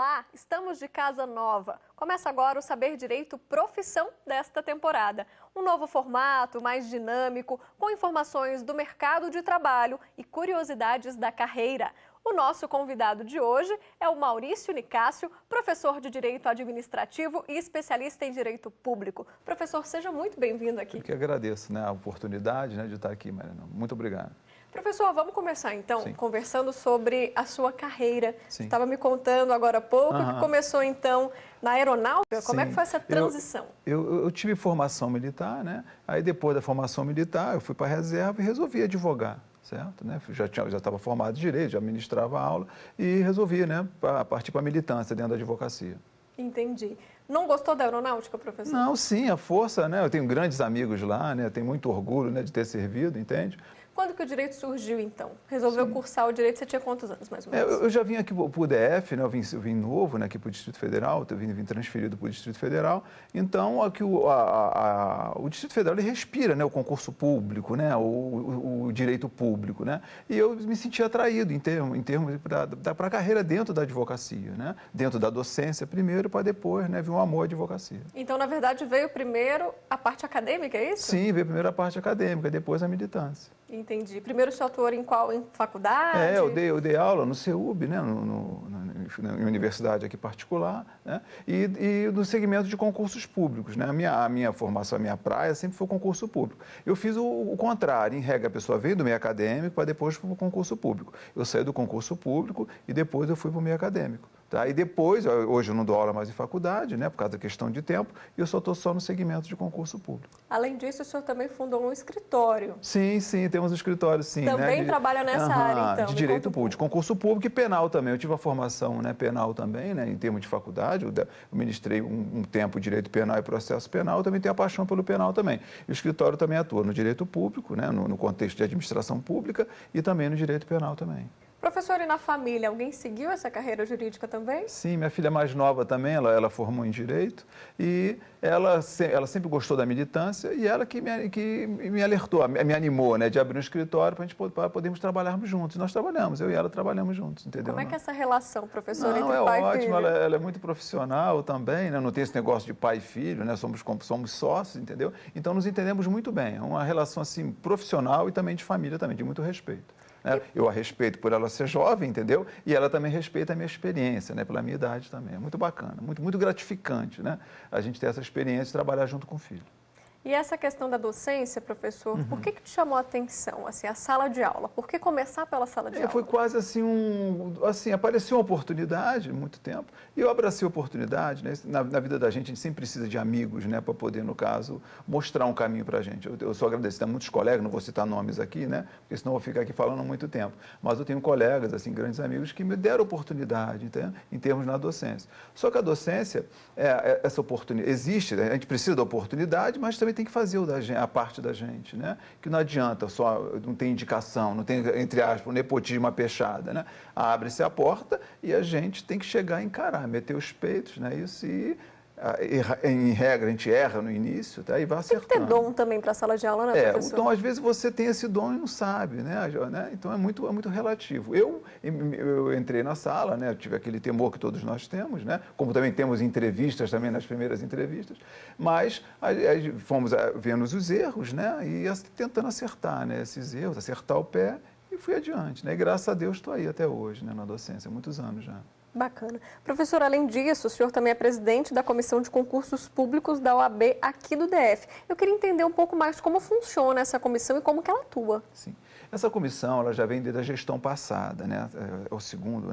Olá, estamos de casa nova. Começa agora o Saber Direito Profissão desta temporada. Um novo formato, mais dinâmico, com informações do mercado de trabalho e curiosidades da carreira. O nosso convidado de hoje é o Maurício Nicásio, professor de Direito Administrativo e especialista em Direito Público. Professor, seja muito bem-vindo aqui. Eu que agradeço, a oportunidade, de estar aqui, Mariana. Muito obrigado. Professor, vamos começar então, Sim. conversando sobre a sua carreira. Sim. Você estava me contando agora há pouco que começou então na aeronáutica. Como é que foi essa transição? Eu tive formação militar, Aí depois da formação militar eu fui para a reserva e resolvi advogar, certo? Já estava formado em Direito, já ministrava aula e resolvi, partir para a militância dentro da advocacia. Entendi. Não gostou da aeronáutica, professor? Não, sim, a força, Eu tenho grandes amigos lá, Tenho muito orgulho, de ter servido, entende? Quando que o direito surgiu, então? Resolveu cursar o direito, você tinha quantos anos, mais ou menos? Eu já vim aqui para o DF, eu vim novo, aqui para o Distrito Federal, eu vim transferido para o Distrito Federal. Então, aqui o Distrito Federal ele respira, o concurso público, o direito público, E eu me senti atraído em termos para a carreira dentro da advocacia, Dentro da docência primeiro, para depois, vir um amor à advocacia. Então, na verdade, veio primeiro a parte acadêmica, é isso? Sim, veio primeiro a parte acadêmica, depois a militância. Entendi. Primeiro o senhor atuou em qual? Em faculdade? Eu dei aula no CEUB, na universidade aqui particular, e no segmento de concursos públicos. A minha formação, a minha praia sempre foi o concurso público. Eu fiz o contrário, em regra a pessoa veio do meio acadêmico para depois para o concurso público. Eu saí do concurso público e depois eu fui para o meio acadêmico. E depois, hoje eu não dou aula mais em faculdade, por causa da questão de tempo, e eu só estou só no segmento de concurso público. Além disso, o senhor também fundou um escritório. Sim, temos um escritório, sim. Também trabalha nessa área, então. De direito público, de concurso público e penal também. Eu tive a formação penal também, em termos de faculdade. Eu ministrei um tempo direito penal e processo penal. Eu também tenho a paixão pelo penal também. E o escritório também atua no direito público, no contexto de administração pública e também no direito penal também. Professor, e na família, alguém seguiu essa carreira jurídica também? Sim, minha filha mais nova também, ela formou em Direito e ela sempre gostou da militância e ela que me alertou, me animou, de abrir um escritório para podermos trabalharmos juntos. Nós trabalhamos, eu e ela trabalhamos juntos, entendeu? Como é que é essa relação, professor, entre é pai e ótimo, filho? ela é muito profissional também, não tem esse negócio de pai e filho, somos sócios, entendeu? Então nos entendemos muito bem, é uma relação assim profissional e também de família também, de muito respeito. Eu a respeito por ela ser jovem, entendeu? E ela também respeita a minha experiência, pela minha idade também. É muito bacana, muito gratificante, a gente ter essa experiência de trabalhar junto com o filho. E essa questão da docência, professor, por que te chamou a atenção, assim, a sala de aula? Por que começar pela sala de aula? Foi quase assim, apareceu uma oportunidade há muito tempo, e eu abracei a oportunidade, Na vida da gente sempre precisa de amigos, para poder, no caso, mostrar um caminho para a gente. Eu sou agradecido a muitos colegas, não vou citar nomes aqui, porque senão eu vou ficar aqui falando muito tempo, mas eu tenho colegas, assim, grandes amigos, que me deram oportunidade, em termos na docência. Só que a docência, essa oportunidade, existe, a gente precisa da oportunidade, mas também tem que fazer a parte da gente, Que não adianta só, não tem indicação, não tem, entre aspas, um nepotismo, uma peixada, Abre-se a porta e a gente tem que chegar a encarar, meter os peitos, Isso e, em regra, a gente erra no início, e vai acertando. Tem que ter dom também para a sala de aula, professor? Então, às vezes, você tem esse dom e não sabe, Então, é muito relativo. Eu entrei na sala, eu tive aquele temor que todos nós temos, Como também temos entrevistas, também nas primeiras entrevistas, mas aí fomos vendo os erros, E tentando acertar, esses erros, acertar o pé e fui adiante, E graças a Deus estou aí até hoje, na docência, há muitos anos já. Bacana. Professor, além disso, o senhor também é presidente da Comissão de Concursos Públicos da OAB aqui do DF. Eu queria entender um pouco mais como funciona essa comissão e como que ela atua. Sim. Essa comissão ela já vem desde a gestão passada, É o segundo,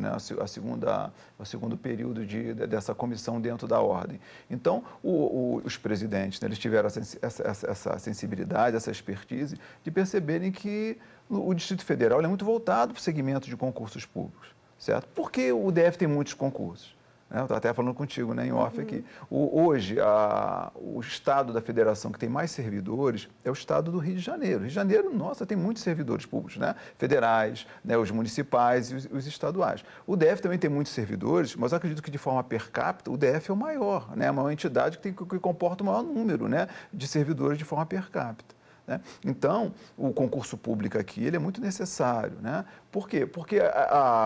o segundo período dessa comissão dentro da ordem. Então, os presidentes, eles tiveram essa sensibilidade, essa expertise de perceberem que o Distrito Federal é muito voltado para o segmento de concursos públicos. Certo? Porque o DF tem muitos concursos. Eu estou até falando contigo, em off aqui. Hoje, o estado da federação que tem mais servidores é o estado do Rio de Janeiro. Rio de Janeiro, nossa, tem muitos servidores públicos, Federais, os municipais e os estaduais. O DF também tem muitos servidores, mas eu acredito que de forma per capita, o DF é o maior, a maior entidade que comporta o maior número, de servidores de forma per capita. né? Então, o concurso público aqui ele é muito necessário, né? Por quê? Porque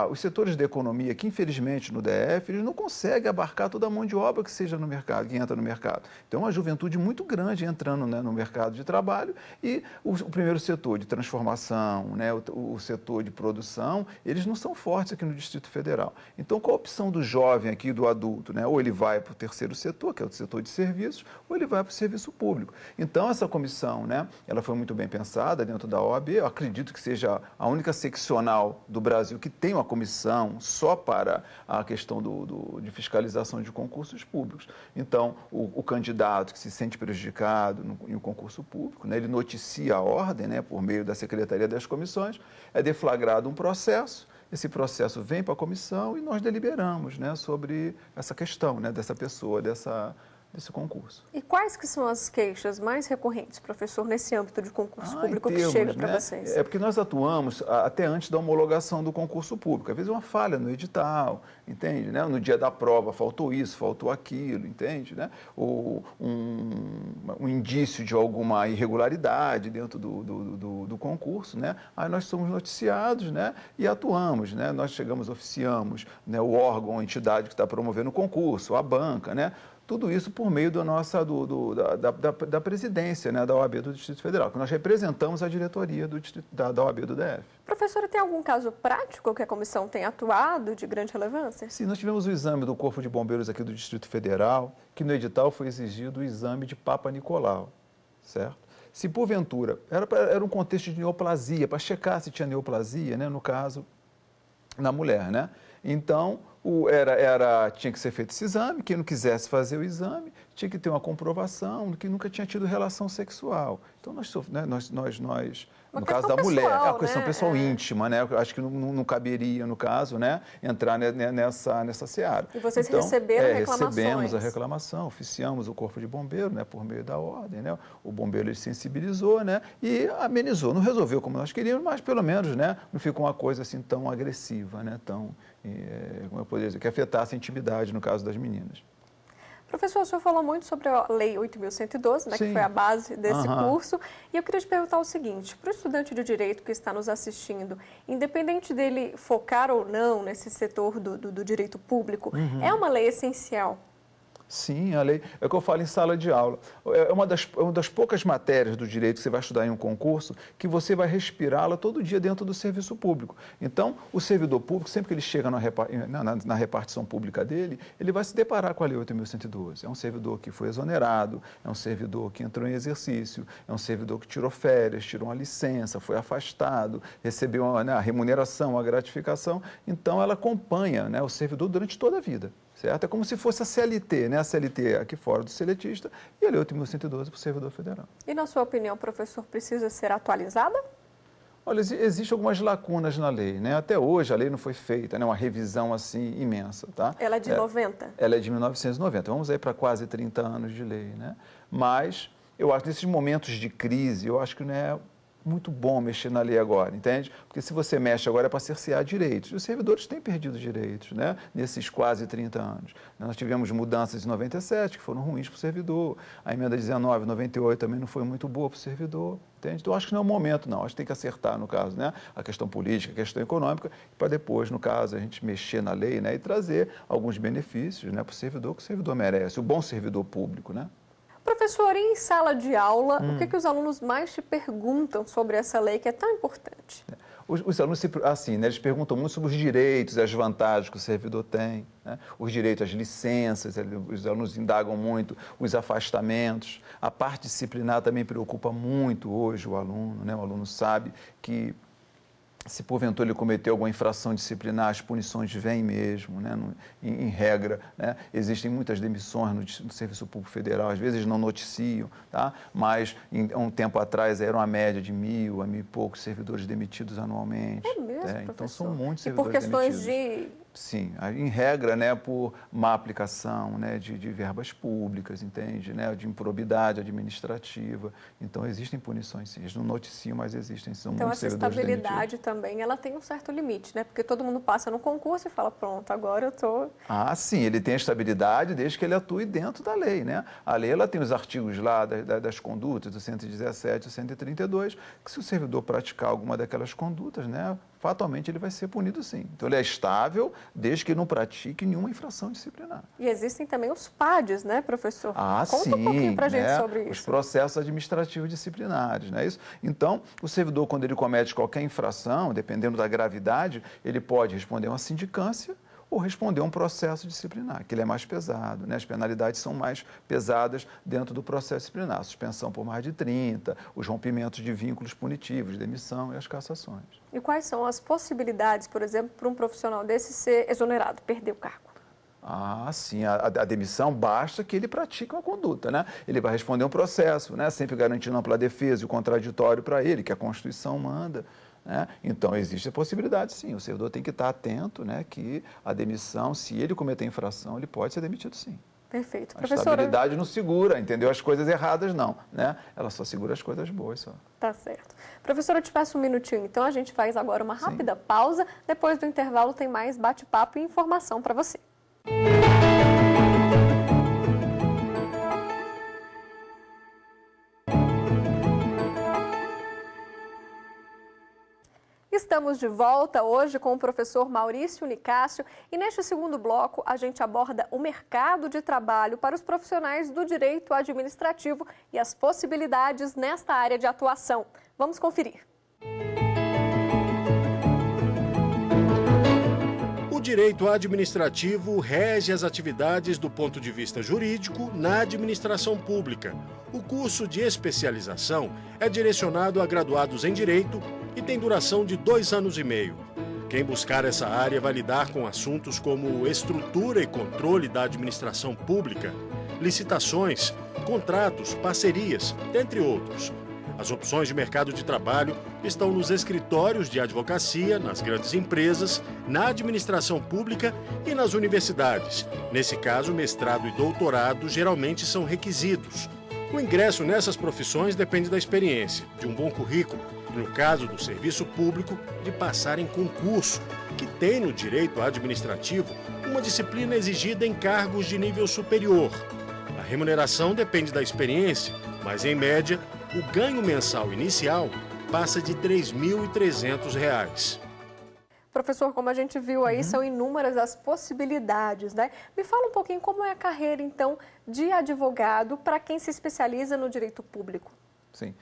os setores da economia, que infelizmente no DF, eles não conseguem abarcar toda a mão de obra que seja no mercado, que entra no mercado. Então, é uma juventude muito grande entrando, né, no mercado de trabalho e o primeiro setor de transformação, né, o setor de produção, eles não são fortes aqui no Distrito Federal. Então, qual a opção do jovem aqui, do adulto, né? Ou ele vai para o terceiro setor, que é o setor de serviços, ou ele vai para o serviço público. Então, essa comissão, né, ela foi muito bem pensada dentro da OAB. Eu acredito que seja a única seccional do Brasil que tem uma comissão só para a questão de fiscalização de concursos públicos. Então, o candidato que se sente prejudicado em um concurso público, né, ele noticia a ordem, né, por meio da Secretaria das Comissões, é deflagrado um processo. Esse processo vem para a comissão e nós deliberamos, né, sobre essa questão, né, dessa pessoa, desse concurso. E quais que são as queixas mais recorrentes, professor, nesse âmbito de concurso público que chega para vocês? É porque nós atuamos até antes da homologação do concurso público. Às vezes uma falha no edital, entende? Né? No dia da prova faltou isso, faltou aquilo, entende? Né? Ou um indício de alguma irregularidade dentro do concurso, né? Aí nós somos noticiados, né? E atuamos, né? Nós oficiamos, né, o órgão, a entidade que está promovendo o concurso, a banca, né? Tudo isso por meio da presidência, né, da OAB do Distrito Federal, que nós representamos a diretoria da OAB do DF. Professora, tem algum caso prático que a comissão tem atuado de grande relevância? Sim, nós tivemos o exame do Corpo de Bombeiros aqui do Distrito Federal, que no edital foi exigido o exame de Papa Nicolau, certo? Se porventura, era um contexto de neoplasia, para checar se tinha neoplasia, né, no caso, na mulher, né? Então, tinha que ser feito esse exame, quem não quisesse fazer o exame tinha que ter uma comprovação de que nunca tinha tido relação sexual. Então, no caso da mulher, é uma questão pessoal íntima, né? Eu acho que não caberia, no caso, né, entrar nessa seara. E vocês receberam reclamações? Recebemos a reclamação, oficiamos o Corpo de Bombeiro, né, por meio da ordem, né? O bombeiro ele sensibilizou, né, e amenizou. Não resolveu como nós queríamos, mas pelo menos, né, não ficou uma coisa assim tão agressiva, né, como eu poderia dizer, que afetasse a intimidade no caso das meninas. Professor, o senhor falou muito sobre a Lei 8.112, né, que foi a base desse curso, e eu queria te perguntar o seguinte, para o estudante de Direito que está nos assistindo, independente dele focar ou não nesse setor do direito público, é uma lei essencial? Sim, a lei, é o que eu falo em sala de aula. É uma das poucas matérias do direito que você vai estudar em um concurso que você vai respirá-la todo dia dentro do serviço público. Então, o servidor público, sempre que ele chega na repartição pública dele, ele vai se deparar com a Lei 8.112. É um servidor que foi exonerado, é um servidor que entrou em exercício, é um servidor que tirou férias, tirou uma licença, foi afastado, recebeu a remuneração, a gratificação. Então, ela acompanha, né, o servidor durante toda a vida. Certo? É como se fosse a CLT, né? A CLT aqui fora do seletista e a Lei 8.112 para o servidor federal. E, na sua opinião, professor, precisa ser atualizada? Olha, existem algumas lacunas na lei, né? Até hoje a lei não foi feita, né? Uma revisão assim imensa, tá? Ela é de 90? Ela é de 1990, vamos aí para quase 30 anos de lei, né? Mas eu acho que nesses momentos de crise, eu acho que não é muito bom mexer na lei agora, entende? Porque se você mexe agora é para cercear direitos. E os servidores têm perdido direitos, né? Nesses quase 30 anos. Nós tivemos mudanças em 97 que foram ruins para o servidor. A emenda 19, 98 também não foi muito boa para o servidor, entende? Então, acho que não é o momento, não. Acho que tem que acertar, no caso, né? A questão política, a questão econômica, para depois, no caso, a gente mexer na lei, né? E trazer alguns benefícios, né, para o servidor que o servidor merece, o bom servidor público, né? Professor, em sala de aula, o que os alunos mais te perguntam sobre essa lei que é tão importante? Os alunos, assim, né, eles perguntam muito sobre os direitos e as vantagens que o servidor tem, né? Os direitos, as licenças, os alunos indagam muito, os afastamentos. A parte disciplinar também preocupa muito hoje o aluno, né? O aluno sabe que se porventura ele cometeu alguma infração disciplinar, as punições vêm mesmo, né? Em regra, né? Existem muitas demissões no Serviço Público Federal, às vezes não noticiam, tá? Mas há um tempo atrás era uma média de 1.000 a 1.000 e poucos servidores demitidos anualmente. É mesmo, Então professor? são muitos servidores demitidos. E por questões de Sim, em regra, né, por má aplicação, né, de verbas públicas, entende, né, de improbidade administrativa. Então, existem punições, sim. Eles não noticiam, mas existem. São Então, muitos essa servidores estabilidade demitidos. também, ela tem um certo limite, né? Porque todo mundo passa no concurso e fala, pronto, agora eu estou... Ah, sim, ele tem a estabilidade desde que ele atue dentro da lei, né? A lei, ela tem os artigos lá das condutas, do 117 e 132, que se o servidor praticar alguma daquelas condutas, né, fatalmente ele vai ser punido, sim. Então, ele é estável desde que não pratique nenhuma infração disciplinar. E existem também os PADs, né, professor? Ah, Conta sim, um pouquinho para a gente né? sobre Os isso. processos administrativos disciplinares, não é isso? Então, o servidor, quando ele comete qualquer infração, dependendo da gravidade, ele pode responder a uma sindicância ou responder a um processo disciplinar, que ele é mais pesado, né? As penalidades são mais pesadas dentro do processo disciplinar. Suspensão por mais de 30, os rompimentos de vínculos punitivos, demissão e as cassações. E quais são as possibilidades, por exemplo, para um profissional desse ser exonerado, perder o cargo? Ah, sim, a demissão basta que ele pratique uma conduta, né? Ele vai responder um processo, né? Sempre garantindo ampla defesa e o contraditório para ele, que a Constituição manda, né? Então, existe a possibilidade, sim. O servidor tem que estar atento, né, que a demissão, se ele cometer infração, ele pode ser demitido, sim. Perfeito. A Professora... estabilidade não segura, entendeu? As coisas erradas, não, né? Ela só segura as coisas boas, só. Tá certo. Professora, eu te peço um minutinho, então a gente faz agora uma rápida pausa. Depois do intervalo tem mais bate-papo e informação para você. Estamos de volta hoje com o professor Maurício Nicásio e neste segundo bloco a gente aborda o mercado de trabalho para os profissionais do direito administrativo e as possibilidades nesta área de atuação. Vamos conferir. O direito administrativo rege as atividades do ponto de vista jurídico na administração pública. O curso de especialização é direcionado a graduados em direito e tem duração de 2 anos e meio. Quem buscar essa área vai lidar com assuntos como estrutura e controle da administração pública, licitações, contratos, parcerias, dentre outros. As opções de mercado de trabalho estão nos escritórios de advocacia, nas grandes empresas, na administração pública e nas universidades. Nesse caso, mestrado e doutorado geralmente são requisitos. O ingresso nessas profissões depende da experiência, de um bom currículo e, no caso do serviço público, de passar em concurso, que tem no direito administrativo uma disciplina exigida em cargos de nível superior. A remuneração depende da experiência, mas, em média, o ganho mensal inicial passa de R$ 3.300. Professor, como a gente viu aí, são inúmeras as possibilidades, né? Me fala um pouquinho como é a carreira, então, de advogado para quem se especializa no direito público. Sim.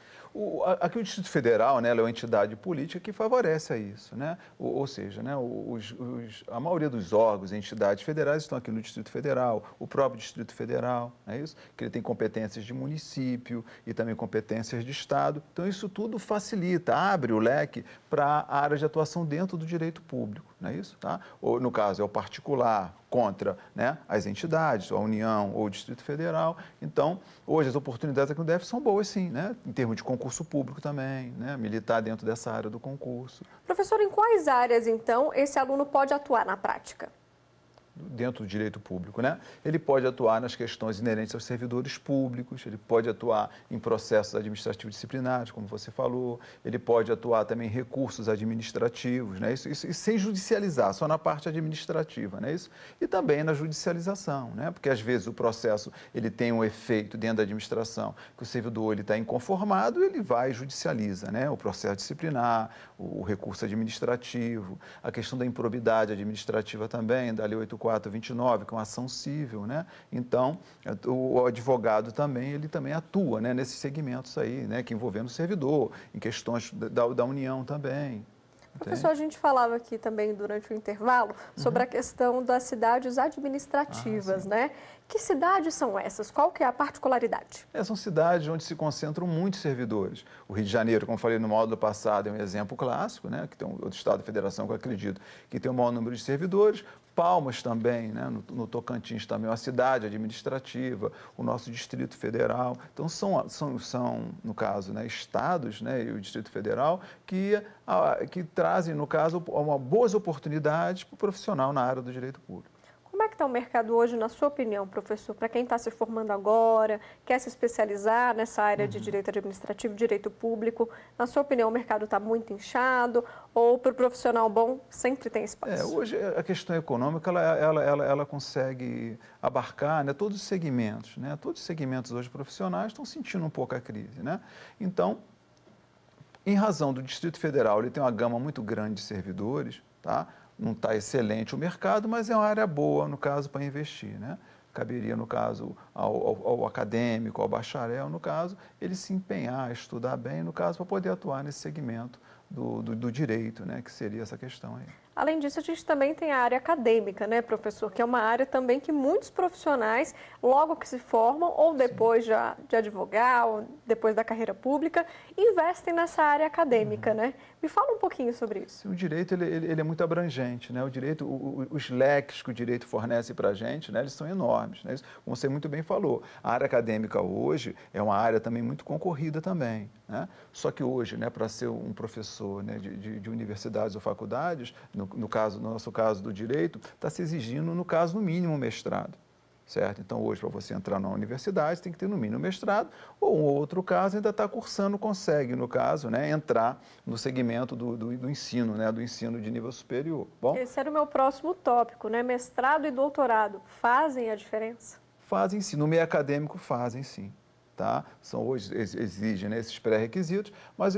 Aqui o Distrito Federal, né, ela é uma entidade política que favorece a isso, né? Ou seja, né, a maioria dos órgãos e entidades federais estão aqui no Distrito Federal, o próprio Distrito Federal, é isso? Que ele tem competências de município e também competências de Estado. Então, isso tudo facilita, abre o leque para a área de atuação dentro do direito público, não é isso? Tá? Ou, no caso, é o particular contra, né, as entidades, a União ou o Distrito Federal. Então, hoje as oportunidades aqui no DF são boas, sim, né? Em termos de concurso público também, né? Militar dentro dessa área do concurso. Professor, em quais áreas, então, esse aluno pode atuar na prática? Dentro do direito público, né? Ele pode atuar nas questões inerentes aos servidores públicos, ele pode atuar em processos administrativos disciplinares, como você falou, ele pode atuar também em recursos administrativos, né? Isso sem judicializar, só na parte administrativa, né? Isso, e também na judicialização, né? Porque às vezes o processo ele tem um efeito dentro da administração, que o servidor ele está inconformado, ele vai e judicializa, né? O processo disciplinar, o recurso administrativo, a questão da improbidade administrativa também, da Lei 8.429, que é uma ação civil, né? Então, o advogado também, ele também atua, né, nesses segmentos aí, né, que envolvendo o servidor, em questões da União também. Professor, a gente falava aqui também durante o intervalo sobre a questão das cidades administrativas, né? Que cidades são essas? Qual que é a particularidade? São cidades onde se concentram muitos servidores. O Rio de Janeiro, como falei no módulo passado, é um exemplo clássico, né? Que tem outro estado da federação que eu acredito que tem o maior número de servidores. Palmas também, né? No Tocantins também, uma cidade administrativa, o nosso Distrito Federal. Então, são no caso, né, estados, né, e o Distrito Federal que trazem, no caso, boas oportunidades para o profissional na área do direito público. Como é que está o mercado hoje, na sua opinião, professor? Para quem está se formando agora, quer se especializar nessa área de direito administrativo, direito público, na sua opinião, o mercado está muito inchado ou para o profissional bom sempre tem espaço? Hoje a questão econômica ela consegue abarcar, né, todos os segmentos, né? Todos os segmentos hoje profissionais estão sentindo um pouco a crise, né? Então, em razão do Distrito Federal, ele tem uma gama muito grande de servidores, tá? Não está excelente o mercado, mas é uma área boa, no caso, para investir, né? Caberia, no caso, ao acadêmico, ao bacharel, no caso, ele se empenhar, estudar bem, no caso, para poder atuar nesse segmento do direito, né? Que seria essa questão aí. Além disso, a gente também tem a área acadêmica, né, professor? Que é uma área também que muitos profissionais, logo que se formam, ou depois de advogar, ou depois da carreira pública, investem nessa área acadêmica, né? Me fala um pouquinho sobre isso. O direito, ele é muito abrangente, né? O direito, os leques que o direito fornece para a gente, né, eles são enormes, né? Como você muito bem falou, a área acadêmica hoje é uma área também muito concorrida também, né? Só que hoje, né, para ser um professor, né, de universidades ou faculdades, no nosso caso do direito, está se exigindo, no caso, no mínimo, um mestrado, certo? Então, hoje, para você entrar na universidade, tem que ter no mínimo mestrado, ou um outro caso, ainda está cursando, consegue, no caso, né, entrar no segmento do ensino, né, do ensino de nível superior. Bom, esse era o meu próximo tópico, né? Mestrado e doutorado fazem a diferença? Fazem sim, no meio acadêmico fazem sim. Tá? Hoje exigem, né, esses pré-requisitos, mas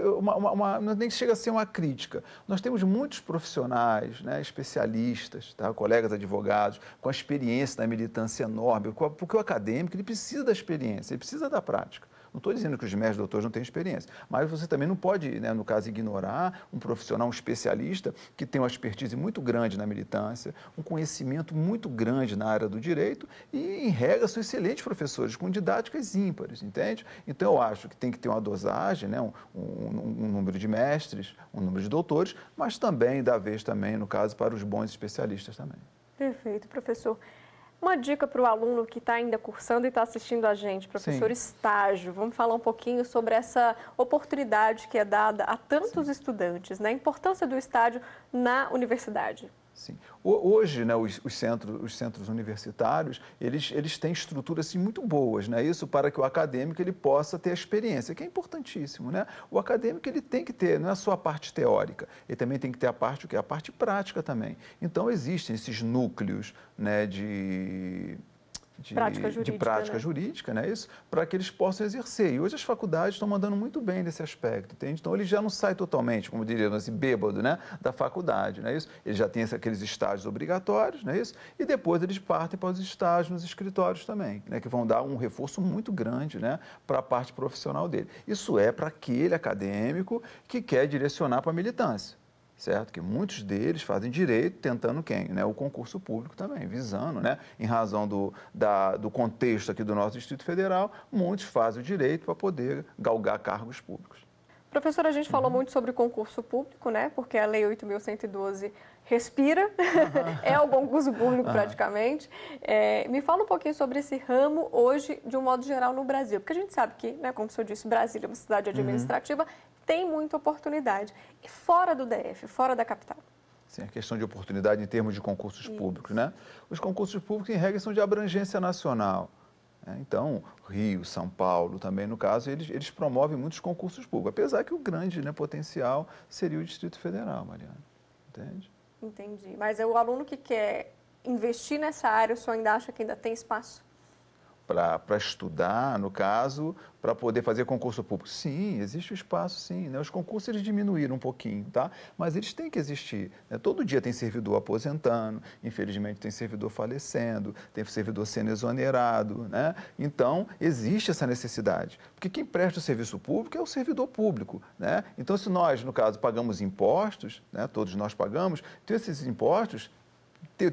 nem chega a ser uma crítica. Nós temos muitos profissionais, né, especialistas, tá? Colegas advogados, com a experiência da militância enorme, porque o acadêmico ele precisa da experiência, ele precisa da prática. Não estou dizendo que os mestres doutores não têm experiência, mas você também não pode, né, no caso, ignorar um profissional, um especialista que tem uma expertise muito grande na militância, um conhecimento muito grande na área do direito e, em regra, são excelentes professores com didáticas ímpares, entende? Então, eu acho que tem que ter uma dosagem, né, um número de mestres, um número de doutores, mas também, da vez também, no caso, para os bons especialistas também. Perfeito, professor. Uma dica para o aluno que está ainda cursando e está assistindo a gente, professor, Sim. Estágio. Vamos falar um pouquinho sobre essa oportunidade que é dada a tantos estudantes, né? A importância do estágio na universidade. Sim. Hoje, né, os centros universitários, eles têm estruturas assim, muito boas, né? Isso para que o acadêmico ele possa ter a experiência, que é importantíssimo, né? O acadêmico ele tem que ter, não é só a parte teórica, ele também tem que ter a parte, o que? A parte prática também. Então, existem esses núcleos, né, de prática jurídica, né? Isso, para que eles possam exercer. E hoje as faculdades estão mandando muito bem nesse aspecto, entende? Então, ele já não sai totalmente, como diríamos assim, bêbado, né, da faculdade, não é isso? Ele já tem aqueles estágios obrigatórios, não é isso? E depois eles partem para os estágios nos escritórios também, né, que vão dar um reforço muito grande, né, para a parte profissional dele. Isso é para aquele acadêmico que quer direcionar para a militância. Certo? Que muitos deles fazem direito tentando quem? Né? O concurso público também, visando, né? Em razão do contexto aqui do nosso Distrito Federal, muitos fazem o direito para poder galgar cargos públicos. Professor, a gente falou muito sobre concurso público, né? Porque a Lei 8.112 respira, é o concurso público praticamente. Me fala um pouquinho sobre esse ramo hoje, de um modo geral, no Brasil. Porque a gente sabe que, né, como o senhor disse, Brasília é uma cidade administrativa, tem muita oportunidade. E fora do DF, fora da capital? Sim, a questão de oportunidade em termos de concursos públicos, né? Os concursos públicos, em regra, são de abrangência nacional. Então, Rio, São Paulo também, no caso, eles promovem muitos concursos públicos, apesar que o grande, né, potencial seria o Distrito Federal, Mariana. Entende? Entendi. Mas é o aluno que quer investir nessa área, o senhor ainda acha que ainda tem espaço? Para estudar, no caso, para poder fazer concurso público. Sim, existe o espaço, sim. Né? Os concursos eles diminuíram um pouquinho, tá? Mas eles têm que existir. Né? Todo dia tem servidor aposentando, infelizmente tem servidor falecendo, tem servidor sendo exonerado, né? Então, existe essa necessidade. Porque quem presta o serviço público é o servidor público, né? Então, se nós, no caso, pagamos impostos, né? Todos nós pagamos, então esses impostos,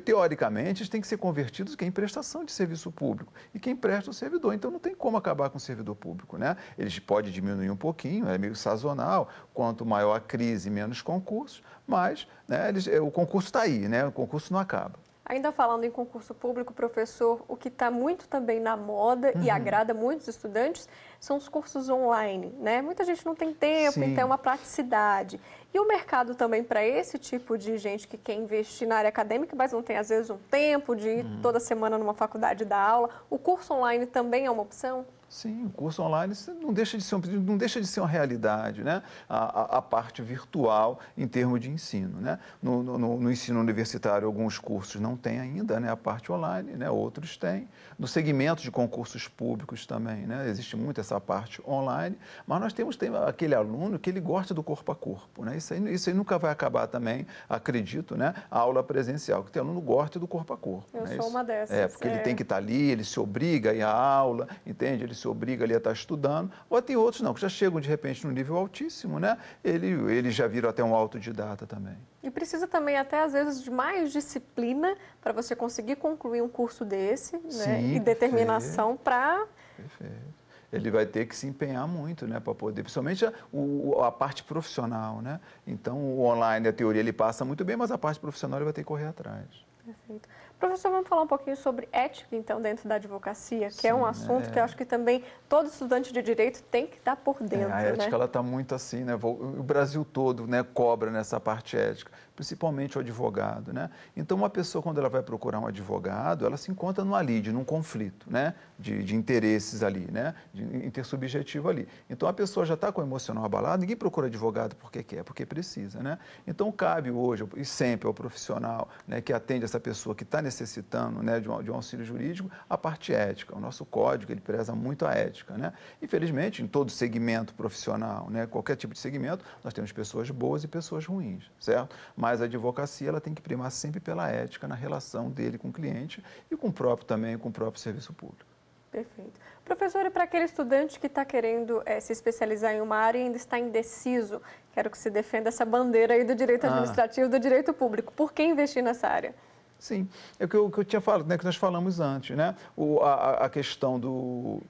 teoricamente, eles têm que ser convertidos em prestação de serviço público. E quem presta o servidor. Então, não tem como acabar com o servidor público, né? Eles podem diminuir um pouquinho, é meio sazonal. Quanto maior a crise, menos concursos. Mas, né, o concurso está aí, né? O concurso não acaba. Ainda falando em concurso público, professor, o que está muito também na moda e agrada muitos estudantes são os cursos online, né? Muita gente não tem tempo, Sim. então é uma praticidade. E o mercado também para esse tipo de gente que quer investir na área acadêmica, mas não tem às vezes um tempo de ir toda semana numa faculdade dar aula, o curso online também é uma opção? Sim, o curso online não deixa de ser uma realidade, né? A parte virtual em termos de ensino, né? No ensino universitário, alguns cursos não têm ainda, né? A parte online, né? Outros têm. No segmento de concursos públicos também, né? Existe muito essa parte online, mas nós temos aquele aluno que ele gosta do corpo a corpo, né? Isso aí nunca vai acabar também, acredito, né? A aula presencial, que tem aluno que gosta do corpo a corpo. Eu né? sou uma dessas. É, porque ele tem que estar ali, ele se obriga a ir à aula, entende? Ele se obriga ali a estar estudando, ou tem outros não, que já chegam de repente num nível altíssimo, né? Eles já viram até um autodidata também. E precisa também até, às vezes, de mais disciplina para você conseguir concluir um curso desse, né? Sim, E determinação para... Perfeito. Ele vai ter que se empenhar muito, né, para poder, principalmente a parte profissional, né? Então, o online, a teoria, ele passa muito bem, mas a parte profissional ele vai ter que correr atrás. Perfeito. Professor, vamos falar um pouquinho sobre ética, então, dentro da advocacia, que é um assunto que eu acho que também todo estudante de direito tem que estar por dentro, a ética, né? ela está muito assim, né? O Brasil todo, né, cobra nessa parte ética, principalmente o advogado, né? Então, uma pessoa, quando ela vai procurar um advogado, ela se encontra numa lide, num conflito, né? De interesses ali, né? De intersubjetivo ali. Então, a pessoa já está com o emocional abalado, ninguém procura advogado porque quer, porque precisa, né? Então, cabe hoje, e sempre ao profissional, né, que atende essa pessoa que está necessitando, né, de um auxílio jurídico, a parte ética. O nosso código, ele preza muito a ética, né? Infelizmente, em todo segmento profissional, né, qualquer tipo de segmento, nós temos pessoas boas e pessoas ruins, certo? Mas a advocacia, ela tem que primar sempre pela ética na relação dele com o cliente e com o próprio também, com o próprio serviço público. Perfeito. Professor, e para aquele estudante que está querendo se especializar em uma área e ainda está indeciso, quero que você defenda essa bandeira aí do direito administrativo e do direito público. Por que investir nessa área? Sim, é o que eu tinha falado, né, que nós falamos antes, né? A questão do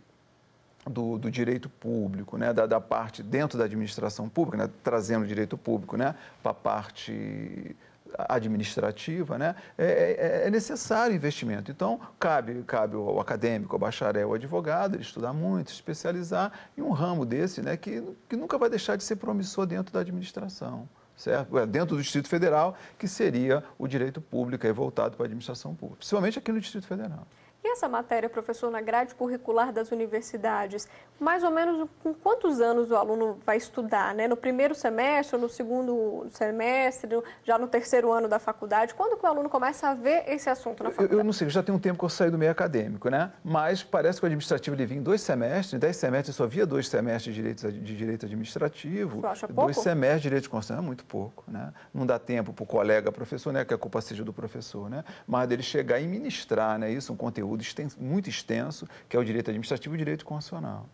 direito público, né, da parte dentro da administração pública, né, trazendo o direito público, né, para a parte administrativa, né, é necessário investimento. Então, cabe ao acadêmico, ao bacharel, ao advogado, ele estudar muito, se especializar em um ramo desse, né, que nunca vai deixar de ser promissor dentro da administração. Certo? Dentro do Distrito Federal, que seria o direito público aí voltado para a administração pública, principalmente aqui no Distrito Federal. E essa matéria, professor, na grade curricular das universidades, mais ou menos com quantos anos o aluno vai estudar, né? No primeiro semestre, no segundo semestre, já no terceiro ano da faculdade? Quando que o aluno começa a ver esse assunto na faculdade? Eu não sei, já tem um tempo que eu saí do meio acadêmico, né? Mas parece que o administrativo ele vinha em 2 semestres, em 10 semestres eu só via 2 semestres de direito administrativo. Você acha pouco? 2 semestres de direito constitucional é muito pouco, né? Não dá tempo para o colega professor, né? Que a culpa seja do professor, né? Mas dele chegar e ministrar, né? Isso, um conteúdo muito extenso, que é o direito administrativo e o direito constitucional.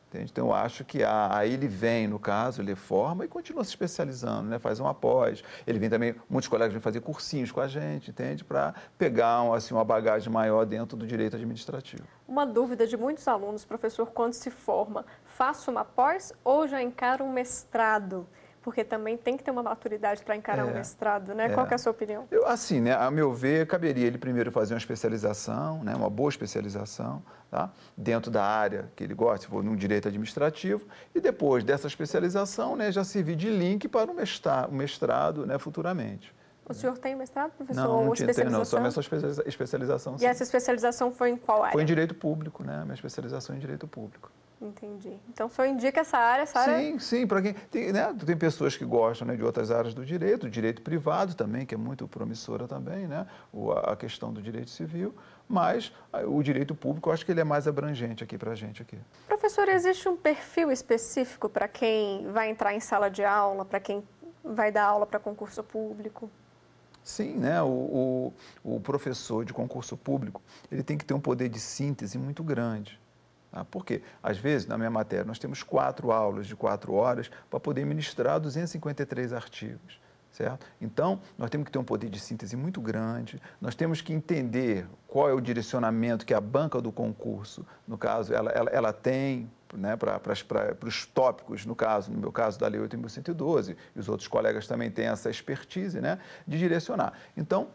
Entende? Então, eu acho que aí ele vem, no caso, ele forma e continua se especializando, né? Faz um após. Ele vem também, muitos colegas vêm fazer cursinhos com a gente, entende? Para pegar uma bagagem maior dentro do direito administrativo. Uma dúvida de muitos alunos, professor, quando se forma, faço uma pós ou já encara um mestrado? Porque também tem que ter uma maturidade para encarar um mestrado, né? Qual que é a sua opinião? Assim, né, a meu ver, caberia ele primeiro fazer uma especialização, né, uma boa especialização, tá, dentro da área que ele gosta, se for no direito administrativo, e depois dessa especialização, né, já servir de link para o mestrado, né, futuramente. O senhor tem mestrado, professor? Não, ou tinha, não, só minha especialização. E essa especialização foi em qual área? Foi em direito público, né, minha especialização em direito público. Entendi. Então, o senhor indica essa área? Sim, para quem tem, né, tem pessoas que gostam, né, de outras áreas do direito privado também, que é muito promissora também, né, a questão do direito civil, mas o direito público, eu acho que ele é mais abrangente aqui para a gente aqui. Professor, existe um perfil específico para quem vai entrar em sala de aula, para quem vai dar aula para concurso público? Sim, né, o professor de concurso público, ele tem que ter um poder de síntese muito grande. Porque, às vezes, na minha matéria, nós temos 4 aulas de 4 horas para poder ministrar 253 artigos, certo? Então, nós temos que ter um poder de síntese muito grande, nós temos que entender qual é o direcionamento que a banca do concurso, no caso, ela tem, né, para os tópicos, no meu caso, da Lei 8.112, e os outros colegas também têm essa expertise, né, de direcionar. Então,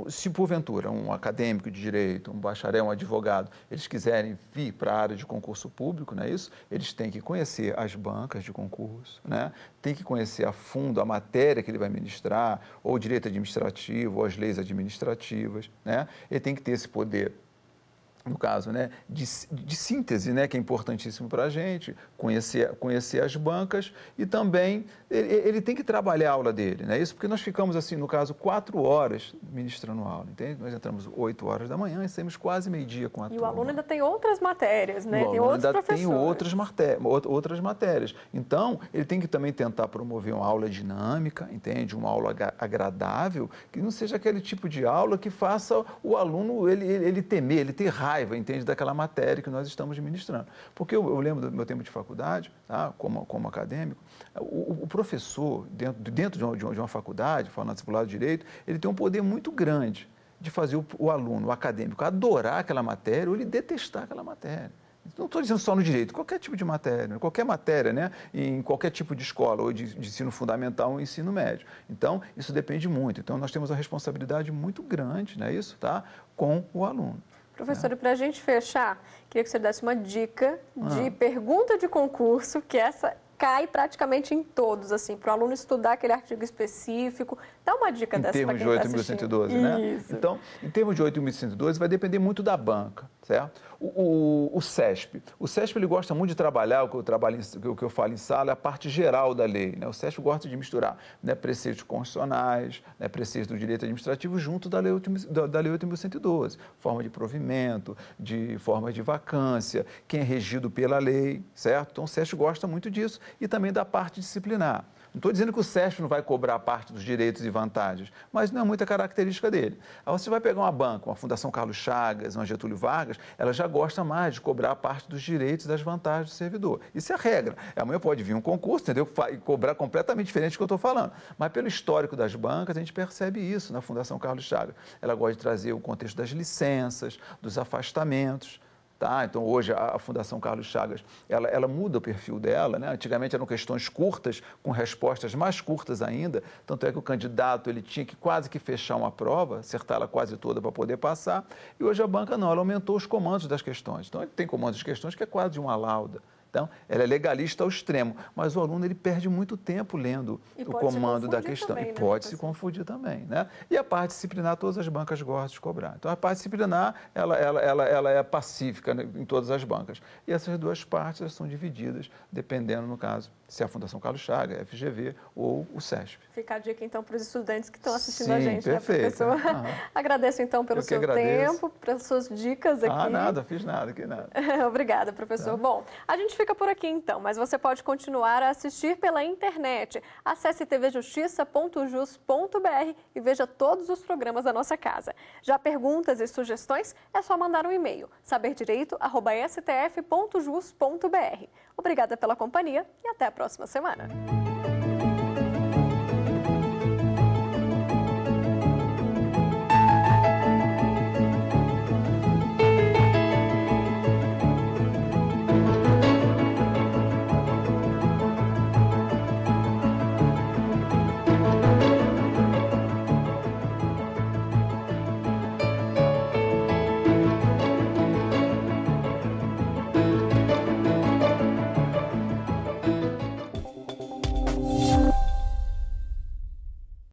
Se porventura um acadêmico de direito, um bacharel, um advogado, eles quiserem vir para a área de concurso público, não é isso? Eles têm que conhecer as bancas de concurso, né? Tem que conhecer a fundo a matéria que ele vai ministrar, ou o direito administrativo, ou as leis administrativas, né? Ele tem que ter esse poder, no caso, né, de síntese, né, que é importantíssimo para a gente, conhecer as bancas e também ele tem que trabalhar a aula dele, né, isso porque nós ficamos, assim, no caso, 4 horas ministrando aula, entende? Nós entramos 8 horas da manhã e saímos quase meio-dia com a turma. E o aluno ainda tem outras matérias, né? Tem outros professores. Tem outras matérias. Então, ele tem que também tentar promover uma aula dinâmica, entende? Uma aula agradável, que não seja aquele tipo de aula que faça o aluno ele temer, ele ter raiva, entende, daquela matéria que nós estamos ministrando. Porque eu lembro do meu tempo de faculdade, tá? como acadêmico, o professor, dentro de uma faculdade, falando do lado de direito, ele tem um poder muito grande de fazer o aluno, o acadêmico, adorar aquela matéria ou ele detestar aquela matéria. Não estou dizendo só no direito, qualquer tipo de matéria, né? Em qualquer tipo de escola, ou de ensino fundamental ou ensino médio. Então, isso depende muito. Então, nós temos uma responsabilidade muito grande, não é isso, tá? Com o aluno. Professor, e para a gente fechar, queria que você desse uma dica de pergunta de concurso, que essa cai praticamente em todos, assim, para o aluno estudar aquele artigo específico. Dá uma dica dessa para quem está assistindo. Em termos de 8.112, né? Isso. Então, em termos de 8.112, vai depender muito da banca, certo? O CESP. O CESP, ele gosta muito de trabalhar, o que eu falo em sala, é a parte geral da lei, né? O CESP gosta de misturar, né, preceitos constitucionais, né, preceitos do direito administrativo junto da lei 8.112. Forma de provimento, de forma de vacância, quem é regido pela lei, certo? Então, o CESP gosta muito disso e também da parte disciplinar. Não estou dizendo que o CESP não vai cobrar parte dos direitos e vantagens, mas não é muita característica dele. Aí você vai pegar uma banca, uma Fundação Carlos Chagas, uma Getúlio Vargas, ela já gosta mais de cobrar parte dos direitos e das vantagens do servidor. Isso é a regra. Amanhã pode vir um concurso, entendeu? E cobrar completamente diferente do que eu estou falando. Mas pelo histórico das bancas, a gente percebe isso na Fundação Carlos Chagas. Ela gosta de trazer o contexto das licenças, dos afastamentos. Tá? Então, hoje, a Fundação Carlos Chagas, ela muda o perfil dela, né? Antigamente eram questões curtas, com respostas mais curtas ainda, tanto é que o candidato ele tinha que quase que fechar uma prova, acertá-la quase toda para poder passar, e hoje a banca não, ela aumentou os comandos das questões. Então, ele tem comandos de questões que é quase de uma lauda. Então, ela é legalista ao extremo, mas o aluno ele perde muito tempo lendo o comando da questão. Também, e pode se confundir também, né? E a parte disciplinar, todas as bancas gostam de cobrar. Então, a parte disciplinar, ela é pacífica, né, em todas as bancas. E essas duas partes elas são divididas, dependendo, no caso, se é a Fundação Carlos Chagas, a FGV ou o CESP. Fica a dica, então, para os estudantes que estão assistindo Sim, a gente, perfeito, né, professor? Agradeço, então, pelo seu tempo, pelas suas dicas aqui. Nada, fiz nada, que nada. Obrigada, professor. Tá. Bom, a gente fica por aqui, então, mas você pode continuar a assistir pela internet. Acesse tvjustiça.jus.br e veja todos os programas da nossa casa. Já perguntas e sugestões? É só mandar um e-mail, saberdireito@stf.jus.br. Obrigada pela companhia e até a próxima semana.